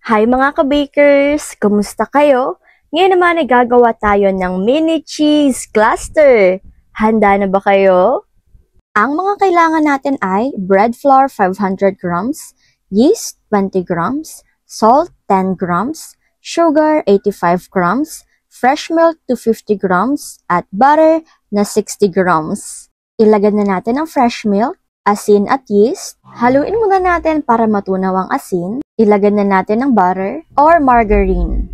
Hi mga ka-bakers! Kumusta kayo? Ngayon naman ay gagawa tayo ng mini cheese cluster. Handa na ba kayo? Ang mga kailangan natin ay bread flour 500 grams, yeast 20 grams, salt 10 grams, sugar 85 grams, fresh milk 250 grams, at butter na 60 grams. Ilagay na natin ang fresh milk, asin at yeast. Haluin muna natin para matunaw ang asin. Ilagay na natin ang butter or margarine.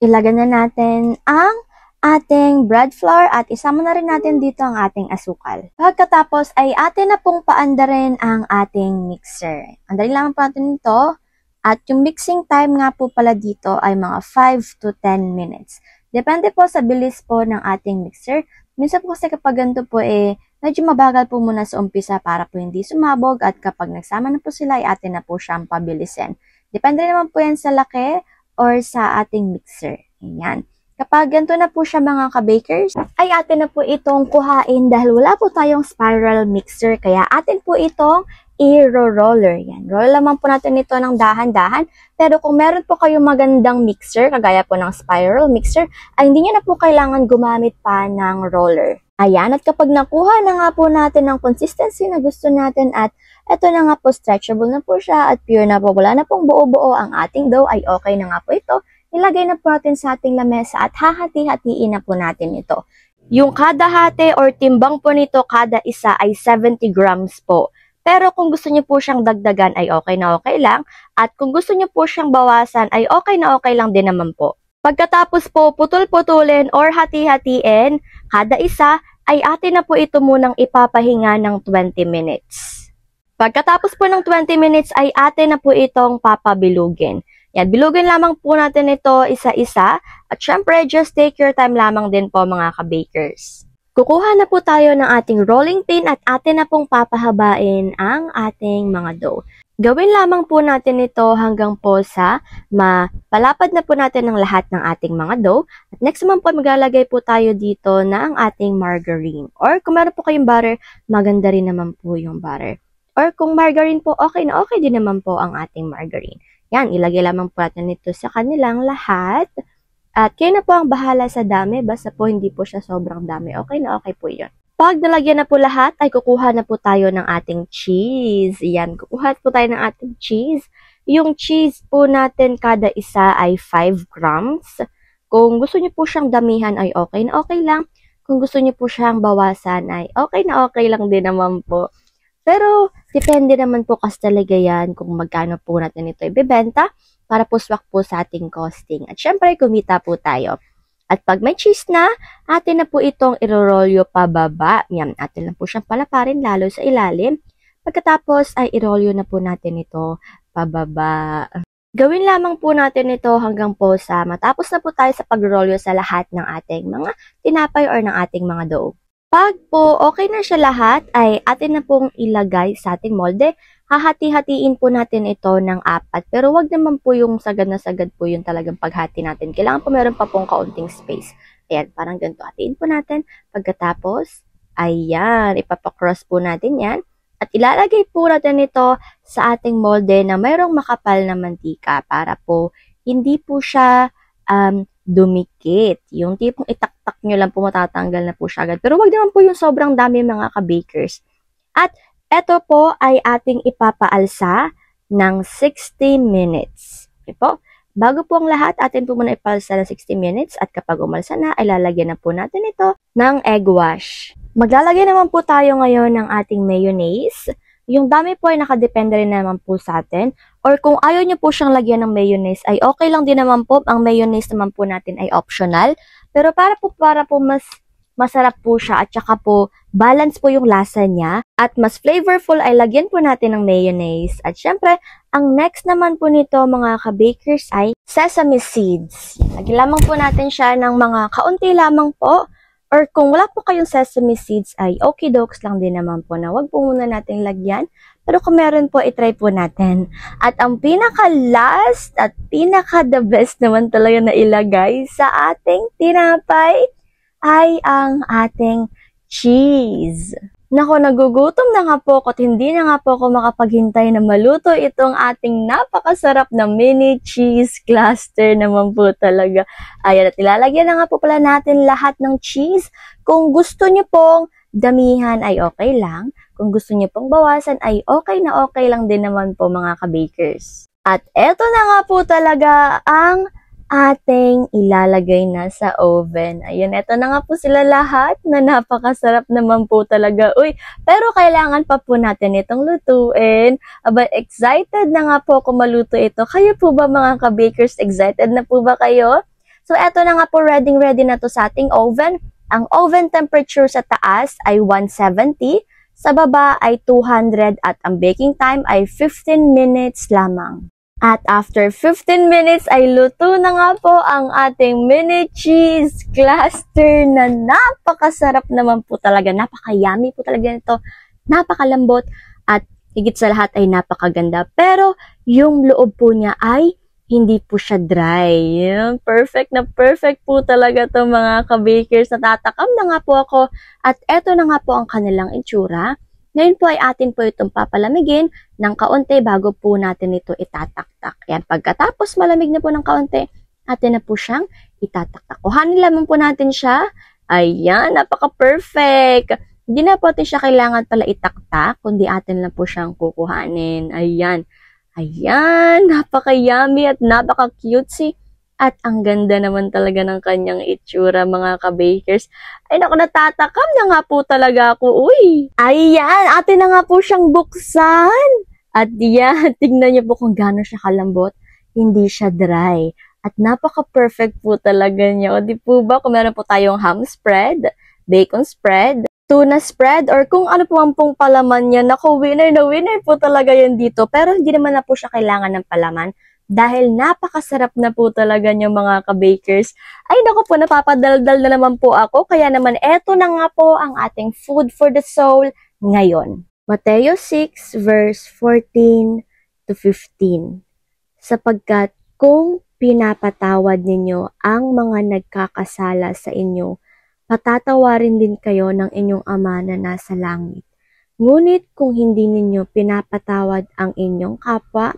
Ilagay na natin ang ating bread flour at isama na rin natin dito ang ating asukal. Pagkatapos ay atin na pong paandarin ang ating mixer. Andarin lang po natin ito. At yung mixing time nga po pala dito ay mga 5 to 10 minutes. Depende po sa bilis po ng ating mixer. Minsan po kasi kapag ganito po medyo mabagal po muna sa umpisa para po hindi sumabog at kapag nagsama na po sila ay atin na po siyang pabilisin. Depende naman po yan sa laki or sa ating mixer. Ayan. Kapag ganito na po siya mga ka-bakers, ay atin na po itong kuhain dahil wala po tayong spiral mixer. Kaya atin po itong i-roller. Yan. Roll naman po natin ito ng dahan-dahan. Pero kung meron po kayong magandang mixer, kagaya po ng spiral mixer, ay hindi nyo na po kailangan gumamit pa ng roller. Ayan, at kapag nakuha na nga po natin ang consistency na gusto natin at ito na nga po, stretchable na po siya at pure na po, wala na pong buo-buo ang ating dough, ay okay na nga po ito. Ilagay na po natin sa ating lamesa at hahati-hatiin na po natin ito. Yung kada hati or timbang po nito, kada isa ay 70 grams po. Pero kung gusto niyo po siyang dagdagan ay okay na okay lang. At kung gusto niyo po siyang bawasan ay okay na okay lang din naman po. Pagkatapos po putol-putulin or hati-hatiin, kada isa ay atin na po ito munang ipapahinga ng 20 minutes. Pagkatapos po ng 20 minutes ay atin na po itong papabilugin. Yan, bilugin lamang po natin ito isa-isa. At syempre, just take your time lamang din po mga ka-bakers. Kukuha na po tayo ng ating rolling pin at atin na pong papahabain ang ating mga dough. Gawin lamang po natin ito hanggang po sa mapalapad na po natin ang lahat ng ating mga dough. At next naman po, maglalagay po tayo dito ng ating margarine. Or kung meron po kayong butter, maganda rin naman po yung butter. Or kung margarine po, okay na okay din naman po ang ating margarine. Yan, ilagay lamang po natin ito sa kanilang lahat. At kayo na po ang bahala sa dami, basta po hindi po siya sobrang dami. Okay na okay po yun. Pag nalagyan na po lahat, ay kukuha na po tayo ng ating cheese. Yan, kukuha po tayo ng ating cheese. Yung cheese po natin kada isa ay 5 grams. Kung gusto niyo po siyang damihan ay okay na okay lang. Kung gusto niyo po siyang bawasan ay okay na okay lang din naman po. Pero depende naman po kasi talaga yan kung magkano po natin ito ibebenta para po swak po sa ating costing. At syempre, kumita po tayo. At pag may cheese na, atin na po itong irorolyo pababa. Yan, atin lang po siyang palaparin lalo sa ilalim. Pagkatapos ay irolyo na po natin ito pababa. Gawin lamang po natin ito hanggang po sa matapos na po tayo sa pagrolyo sa lahat ng ating mga tinapay or ng ating mga dough. Pag po okay na siya lahat, ay atin na pong ilagay sa ating molde. Hahati-hatiin po natin ito ng 4. Pero wag naman po yung sagad na sagad po yung talagang paghati natin. Kailangan po meron pa pong kaunting space. Ayan, parang ganito. Hatiin po natin. Pagkatapos, ayan, ipapakross po natin yan. At ilalagay po natin ito sa ating molde na mayroong makapal na mantika para po hindi po siya dumikit. Yung tipong itaktak nyo lang po, matatanggal na po siya agad. Pero wag naman po yung sobrang dami mga ka-bakers. At ito po ay ating ipapaalsa ng 60 minutes. Okay po? Bago po ang lahat, atin po muna ipaalsa ng 60 minutes at kapag umalsa na, ay lalagyan na po natin ito ng egg wash. Maglalagay naman po tayo ngayon ng ating mayonnaise. Yung dami po ay nakadepende rin naman po sa atin. Or kung ayaw nyo po siyang lagyan ng mayonnaise, ay okay lang din naman po. Ang mayonnaise naman po natin ay optional. Pero para po mas masarap po siya at saka po balance po yung lasa niya at mas flavorful ay lagyan po natin ng mayonnaise. At syempre, ang next naman po nito mga ka-bakers ay sesame seeds. Lagyan lamang po natin siya ng mga kaunti lamang po. Or kung wala po kayong sesame seeds ay okey-dokes lang din naman po na wag po muna natin lagyan. Pero kung meron po, itry po natin. At ang pinaka-last at pinaka-the best naman talaga na ilagay sa ating tinapay ay ang ating cheese. Nako, nagugutom na nga po ako at hindi na nga po ako makapaghintay na maluto itong ating napakasarap na mini cheese cluster naman po talaga. Ayan, at ilalagyan na nga po pala natin lahat ng cheese. Kung gusto niyo pong damihan ay okay lang. Kung gusto niyo pong bawasan ay okay na okay lang din naman po mga ka-bakers. At eto na nga po talaga ang ating ilalagay na sa oven. Ayan, eto na nga po sila lahat na napakasarap naman po talaga. Uy, pero kailangan pa po natin itong lutuin. Aba, excited na nga po ako maluto ito. Kayo po ba mga ka-bakers, excited na po ba kayo? So, eto na nga po, ready na to sa ating oven. Ang oven temperature sa taas ay 170, sa baba ay 200 at ang baking time ay 15 minutes lamang. At after 15 minutes ay luto na nga po ang ating mini cheese cluster na napakasarap naman po talaga. Napaka-yummy po talaga nito. Napakalambot at higit sa lahat ay napakaganda. Pero yung loob po niya ay hindi po siya dry. Perfect na perfect po talaga to mga ka-bakers. Natatakam na nga po ako at eto na nga po ang kanilang itsura. Ngayon po ay atin po itong papalamigin ng kaunti bago po natin ito itataktak. Yan, pagkatapos malamig na po ng kaunti, atin na po siyang itataktak. Kuhanin lamang po natin siya. Ayan, napaka-perfect. Hindi na po atin siya kailangan pala itaktak, kundi atin lang po siyang kukuhanin. Ayan. Ayan, napaka-yummy at napaka-cutesy. At ang ganda naman talaga ng kanyang itsura, mga ka-bakers. Ay naku, natatakam na nga po talaga ako. Uy! Ayan, atin na nga po siyang buksan. At yan, tingnan niyo po kung gaano siya kalambot. Hindi siya dry. At napaka-perfect po talaga niya. O di po ba, kung meron po tayong ham spread, bacon spread, tuna spread, or kung ano po ang pong palaman niya. Naku, winner na winner po talaga yan dito. Pero hindi naman na po siya kailangan ng palaman. Dahil napakasarap na po talaga niyo mga ka-bakers. Ay naku po, napapadaldal na naman po ako. Kaya naman eto na nga po ang ating food for the soul ngayon. Mateo 6 verse 14 to 15. Sapagkat kung pinapatawad ninyo ang mga nagkakasala sa inyo, patatawarin din kayo ng inyong Ama na nasa langit. Ngunit kung hindi ninyo pinapatawad ang inyong kapwa,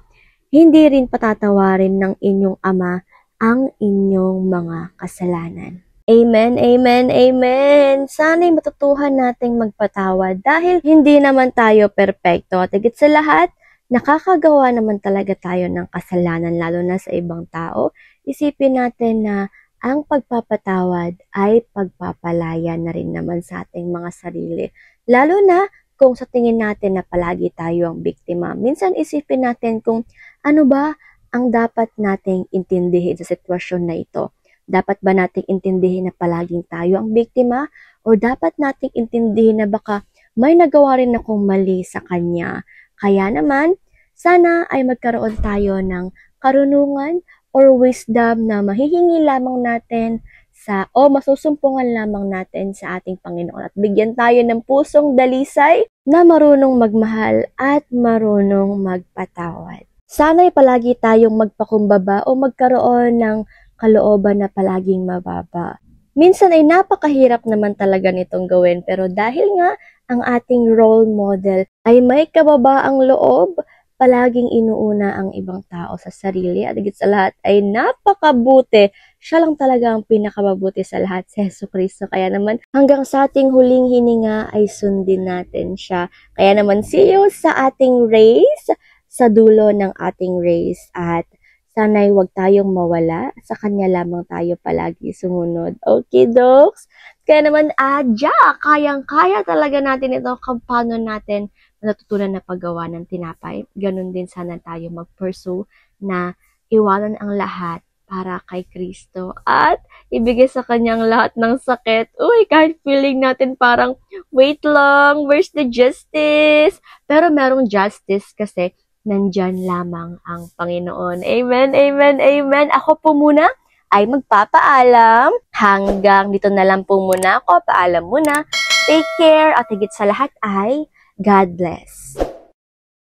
hindi rin patatawarin ng inyong Ama ang inyong mga kasalanan. Amen, amen, amen. Sana'y matutuhan nating magpatawad dahil hindi naman tayo perpekto. At higit sa lahat, nakakagawa naman talaga tayo ng kasalanan lalo na sa ibang tao. Isipin natin na ang pagpapatawad ay pagpapalaya na rin naman sa ating mga sarili. Lalo na kung sa tingin natin na palagi tayo ang biktima. Minsan isipin natin kung ano ba ang dapat nating intindihin sa sitwasyon na ito. Dapat ba nating intindihin na palaging tayo ang biktima? O dapat nating intindihin na baka may nagawa rin akong mali sa kanya? Kaya naman, sana ay magkaroon tayo ng karunungan or wisdom na mahihingi lamang natin o masusumpungan lamang natin sa ating Panginoon at bigyan tayo ng pusong dalisay na marunong magmahal at marunong magpatawad. Sana'y palagi tayong magpakumbaba o magkaroon ng kalooban na palaging mababa. Minsan ay napakahirap naman talaga nitong gawin pero dahil nga ang ating role model ay may kababaang loob, palaging inuuna ang ibang tao sa sarili at higit sa lahat ay napakabuti. Siya lang talaga ang pinakababuti sa lahat, si Jesucristo. Kaya naman hanggang sa ating huling hininga ay sundin natin siya. Kaya naman see you sa ating race, sa dulo ng ating race. At sana'y huwag tayong mawala, sa kanya lamang tayo palagi sumunod. Okay, dogs? Kaya naman, kayang-kaya talaga natin ito kung paano natin natutunan na paggawa ng tinapay. Ganon din sana tayo mag-pursue na iwanan ang lahat para kay Kristo at ibigay sa kanyang lahat ng sakit. Uy, kahit feeling natin parang, wait lang, where's the justice? Pero merong justice kasi nandyan lamang ang Panginoon. Amen, amen, amen. Ako po muna ay magpapaalam. Hanggang dito na lang po muna ako. Paalam muna. Take care at higit sa lahat ay God bless.